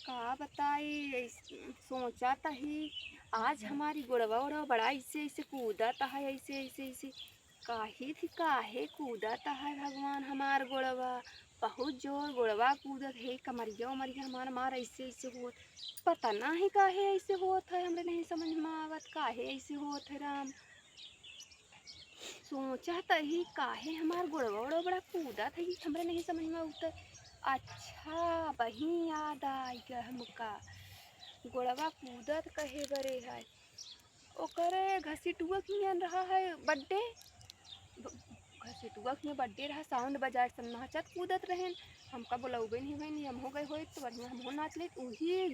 का बताई सोचा था ही आज हमारी गोड़वा ओड़वा बड़ा ऐसे ऐसे कूदता है ऐसे ऐसे ऐसे काहे थी काहे कूदता है भगवान हमार गोड़वा बहुत जोर गोड़वा कूदत है कमरिया उमरिया हमार मार ऐसे ऐसे होत पता नहीं काहे ऐसे होत है हमरे नहीं समझ में आवत काहे ऐसे होत है राम। सोचा त ही काहे हमार गोड़वा ओड़वा बड़ा कूदत है हमरे नहीं समझ में आवत। अच्छा वही याद आई गया हमका गोड़वा कूदत कहे बरे है ओकरे घसीटुआ कियन रहा है बर्थडे घसीटुआ के बर्थडे रहा साउंड बजाए सब नाचत कूदत रहेन हमका बुलाऊबे नहीं भई हम हो गए हो तो बढ़िया हम हो नाच ले वही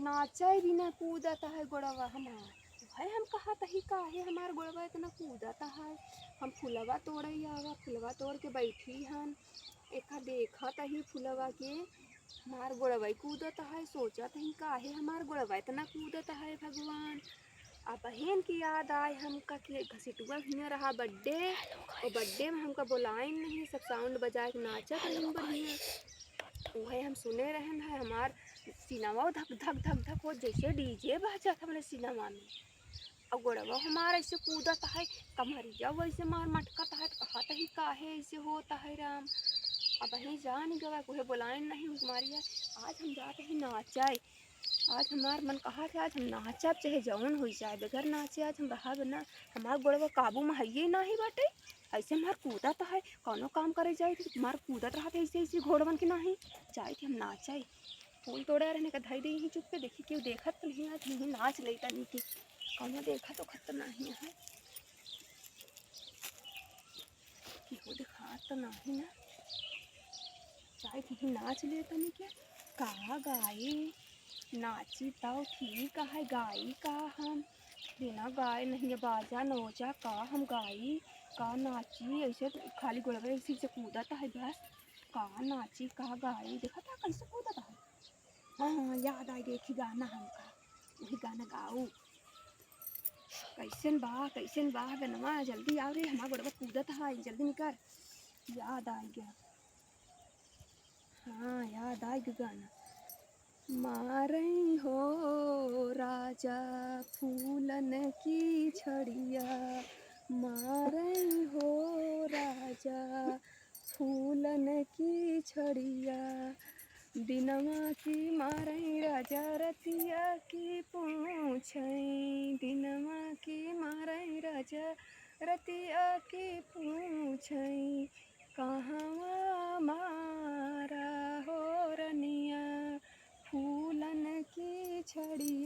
नाचे बिना कूदत है गोड़वा हमार भाई हम कहा तही काहे हमार गोड़वा इतना कूदत है हम फुलवा तोड़े आवा फुलवा तोड़ के बैठी हन एका देखा तही फुलवा के हमार गोड़वा कूदत है सोचत ही काहे हमार गोड़वा इतना कूदत है भगवान। अब बहन की याद आए हमका कि घसीटुआ हियाँ रहा बर्थडे और बर्थडे में हमका बुलाइन नहीं सब साउंड बजा के नाचत रहीन बढ़िया वही हम सुने रहन है हमार सिनेमा धक धक धक धक हो जैसे डीजे बजत हमरे सिनेमा में और गोड़वा हमार ऐसे कूदत है कमरिया वैसे मार मटकत है तो कहत ही काहे ऐसे होता है राम। अब वहीं जान गवा कोहे बुलाइन नहीं मारिया आज हम जाते ही नाचाए आज हमार मन कहा कि आज हम नाचब चाहे जौन हो जाए बगैर नाचे आज हम रहा ना हमार गोड़वा काबू में है नहीं बाटे ऐसे हमार कूदत है कौनो काम करे जाए तो हमार कूदत रहा ऐसे ऐसे घोड़वन के नहीं जाए कि हम नाचाए फूल तोड़ा रहने का धई दी चुप पे देखी क्यों देखत तो नहीं आज नहीं नाच लेता नहीं कि कौनो देखा तो खत नहीं है कि हो दिखा तो नहीं ना चाहे कहीं नाच लेता नहीं क्या कहा गाए नाची तो ठीक है गाई का हम बिना गाए नहीं बाजा नोचा का हम गाई का नाची ऐसे खाली गोड़वे ऐसे से कूदता है बस का नाची का गाई देखा था कैसे कूदता है। हाँ याद आ गई थी गाना हमका वही गाना गाऊ कैसन बा गनवा जल्दी आओ रे हमारा गोड़वा कूदत है जल्दी निकर याद आ गया। हाँ याद आ गया गाना मारई हो राजा फूलन की छड़िया मारई हो राजा फूलन की छड़िया दिनवा की मारई राजा रतिया की पूछई दिनवा की मारई राजा रतिया की पूछई कहवा मारा हो रनिया फूलन की छड़ी